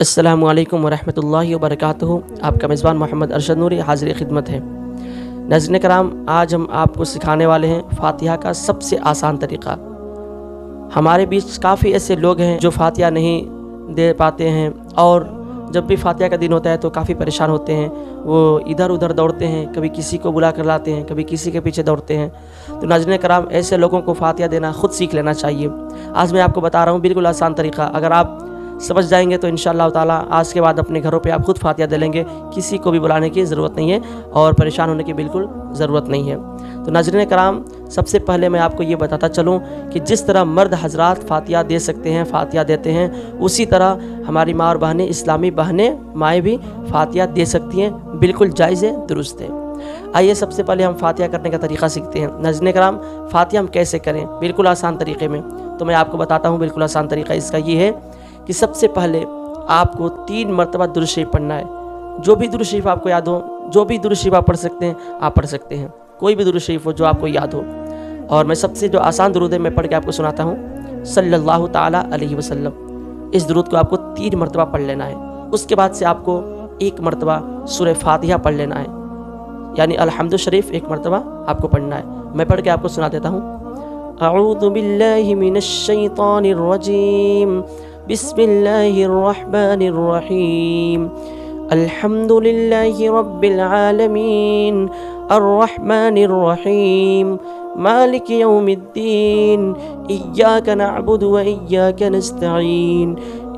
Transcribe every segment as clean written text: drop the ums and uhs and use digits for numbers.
अस्सलामु अलैकुम वरहमतुल्लाहि वबरकातुहू। आपका मेज़बान मोहम्मद अरशद नूरी हाज़िर खिदमत है। नाज़रीन कराम, आज हम आपको सिखाने वाले हैं फ़ातिहा का सबसे आसान तरीक़ा। हमारे बीच काफ़ी ऐसे लोग हैं जो फ़ातिहा नहीं दे पाते हैं और जब भी फ़ातिहा का दिन होता है तो काफ़ी परेशान होते हैं। वो इधर उधर दौड़ते हैं, कभी किसी को बुला कर लाते हैं, कभी किसी के पीछे दौड़ते हैं। तो नाज़रीन कराम, ऐसे लोगों को फ़ातिहा देना ख़ुद सीख लेना चाहिए। आज मैं आपको बता रहा हूँ बिल्कुल आसान तरीक़ा। अगर आप समझ जाएंगे तो इंशाअल्लाह ताला आज के बाद अपने घरों पे आप खुद फ़ातिहा दे लेंगे। किसी को भी बुलाने की ज़रूरत नहीं है और परेशान होने की बिल्कुल ज़रूरत नहीं है। तो नाज़रीन कराम, सबसे पहले मैं आपको ये बताता चलूँ कि जिस तरह मर्द हज़रात फ़ातिहा दे सकते हैं, फ़ातिहा देते हैं, उसी तरह हमारी माँ और बहनें, इस्लामी बहनें, माएँ भी फ़ातिहा दे सकती हैं। बिल्कुल जायज़ है, दुरुस्त है। आइए सबसे पहले हम फ़ातिहा करने का तरीक़ा सीखते हैं। नाज़रीन कराम, फ़ातिहा हम कैसे करें बिल्कुल आसान तरीक़े में, तो मैं आपको बताता हूँ। बिल्कुल आसान तरीक़ा इसका ये है कि सबसे पहले आपको 3 मरतबा दुरूद शरीफ पढ़ना है। जो भी दुरूद शरीफ आपको याद हो, जो भी दुरूद शरीफ आप पढ़ सकते हैं, आप पढ़ सकते हैं। कोई भी दुरूद शरीफ हो जो आपको याद हो। और मैं सबसे जो आसान दुरूद है मैं पढ़ के आपको सुनाता हूँ, सल्लल्लाहु ताला अलैहि वसल्लम। इस दुरूद को आपको 3 मरतबा पढ़ लेना है। उसके बाद से आपको 1 मरतबा सूरह फ़ातिहा पढ़ लेना है, यानी अल्हम्दु शरीफ 1 मरतबा आपको पढ़ना है। मैं पढ़ के आपको सुना देता हूँ। अऊज़ु बिल्लाहि मिनश शैतानिर रजीम, बिस्मिल्लाहिर रहमानिर रहीम, अल्हम्दुलिल्लाहि रब्बिल आलमीन, अर्रहमानिर रहीम, मालिकि यौमिद्दीन, इय्याका नअबुदु व इय्याका नस्तईन,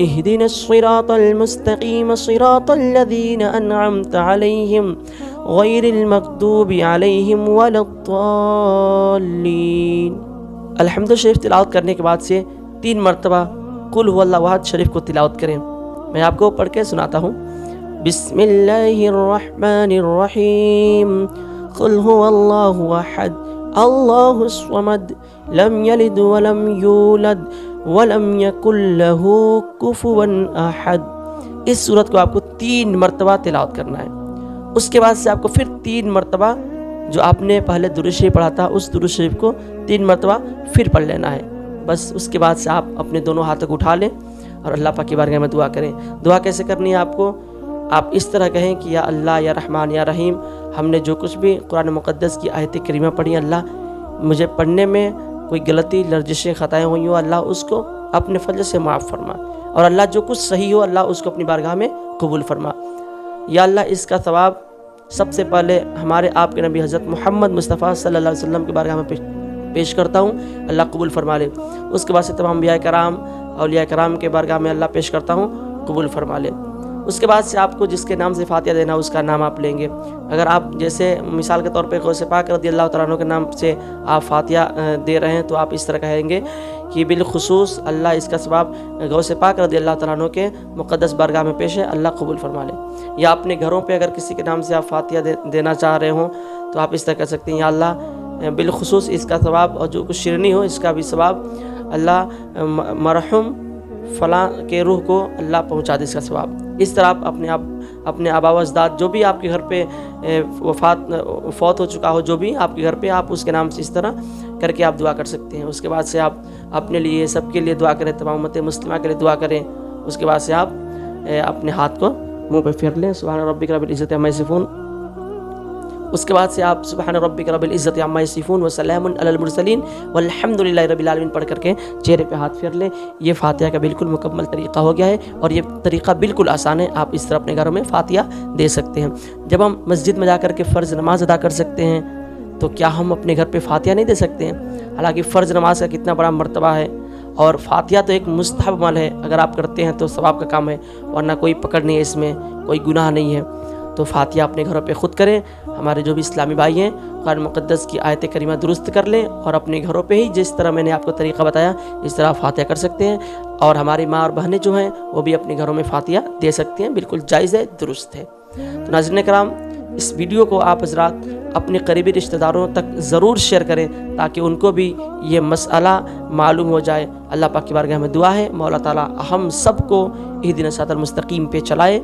इहदिनस सिरातल मुस्तक़ीम, सिरातल लज़ीना अनअमता अलैहिम, गैरिल मग़दूबि अलैहिम वलद्दाल्लीन। अल्हम्दु शरीफ तिलावत करने के बाद से 3 मरतबा कुल हुवल्लाहु अहद शरीफ को तिलावत करें। मैं आपको पढ़ के सुनाता हूँ। बिस्मिल्लाहिर रहमानिर रहीम, कुल हुवल्लाहु अहद, अल्लाहुस समद, लम यलिद व लम यूलद व लम यकुल लहू कुफुवन अहद। इस सूरत को आपको 3 मरतबा तिलावत करना है। उसके बाद से आपको फिर 3 मरतबा जो आपने पहले दुरूद शरीफ पढ़ा था उस दुरूद शरीफ को 3 मरतबा फिर पढ़ लेना है। बस उसके बाद से आप अपने दोनों हाथों को उठा लें और अल्लाह पाक की बारगाह में दुआ करें। दुआ कैसे करनी है आपको? आप इस तरह कहें कि या अल्लाह, या रहमान, या रहीम, हमने जो कुछ भी कुरान मुक़द्दस की आयत करीमा पढ़ी, अल्लाह मुझे पढ़ने में कोई गलती, लर्जिशें, ख़ताएँ हुई हो, अल्लाह उसको अपने फजल से माफ़ फरमा। और अल्लाह जो कुछ सही हो, अल्लाह उसको अपनी बारगाह में कबूल फरमा। या अल्लाह, इसका सवाब सबसे पहले हमारे आपके नबी हज़रत मोहम्मद मुस्तफ़ा सल्लल्लाहु अलैहि वसल्लम की बारगाह में पेश करता हूँ, अल्लाह कबूल फरमा ले। उसके बाद से तमाम अंबिया कराम, औलिया कराम के बारगाह में अल्लाह पेश करता हूँ, कबूल फरमा ले। उसके बाद से आपको जिसके नाम से फ़ातिहा देना उसका नाम आप लेंगे। अगर आप जैसे मिसाल के तौर पे गौसे पाक रज़ियल्लाहु तआला अन्हु के नाम से आप फ़ातिहा दे रहे हैं, तो आप इस तरह कहेंगे कि बिलखुसूस अल्लाह इसका सवाब गौसे पाक रज़ियल्लाहु तआला अन्हु के मुक़द्दस बारगाह में पेश है, अल्लाह कबूल फरमा ले। या अपने घरों पे अगर किसी के नाम से आप फ़ातिहा देना चाह रहे हों तो आप इस तरह कर सकते हैं, या अल्लाह बिलखुसूस इसका सवाब और जो कुछ शिरनी हो इसका भी सवाब अल्लाह मरहुम फ़लाँ के रूह को अल्लाह पहुँचा दे इसका सवाब। इस तरह आप अपने आबा व अजदाद जो भी आपके घर पे फौत हो चुका हो, जो भी आपके घर पे, आप उसके नाम से इस तरह करके आप दुआ कर सकते हैं। उसके बाद से आप अपने लिए, सबके लिए दुआ करें, तमाम उम्मत मुस्लिमा के लिए दुआ करें। उसके बाद से आप अपने हाथ को मुँह पे फेर लें, सुब्हान रब्बिक रब्बिल इज़्ज़ति अम्मा यसिफ़ून। उसके बाद से आप सुब्हान रब्बिक रब्बिल इज़्ज़ति अम्मा यसिफ़ून व सलामुन अलल मुरसलीन वल्हम्दुलिल्लाहि रब्बिल आलमीन पढ़ करके चेहरे पे हाथ फेर लें। ये फ़ातिहा का बिल्कुल मुकम्मल तरीक़ा हो गया है और ये तरीक़ा बिल्कुल आसान है। आप इस तरह अपने घरों में फ़ातिहा दे सकते हैं। जब हम मस्जिद में जा कर के फ़र्ज़ नमाज अदा कर सकते हैं, तो क्या हम अपने घर पे फ़ातिहा नहीं दे सकते हैं? हालांकि फ़र्ज़ नमाज का कितना बड़ा मर्तबा है और फ़ातिहा तो एक मुस्तहब अमल है। अगर आप करते हैं तो सवाब का काम है, वरना कोई पकड़ नहीं है, इसमें कोई गुनाह नहीं है। तो फ़ातिहा अपने घरों पे ख़ुद करें। हमारे जो भी इस्लामी भाई हैं, कुरान मुक़द्दस की आयत करीमा दुरुस्त कर लें और अपने घरों पे ही जिस तरह मैंने आपको तरीक़ा बताया इस तरह फ़ातिहा कर सकते हैं। और हमारी माँ और बहनें जो हैं वो भी अपने घरों में फ़ातिहा दे सकती हैं। बिल्कुल जायज़ है, दुरुस्त है। तो नाज़रीन कराम, इस वीडियो को आप हज़रात अपने करीबी रिश्तेदारों तक ज़रूर शेयर करें ताकि उनको भी ये मसला मालूम हो जाए। अल्लाह पाक की बारगाह में दुआ है, मौला ताला हम सब को इहदिना सिरातल मुस्तक़ीम पे चलाए।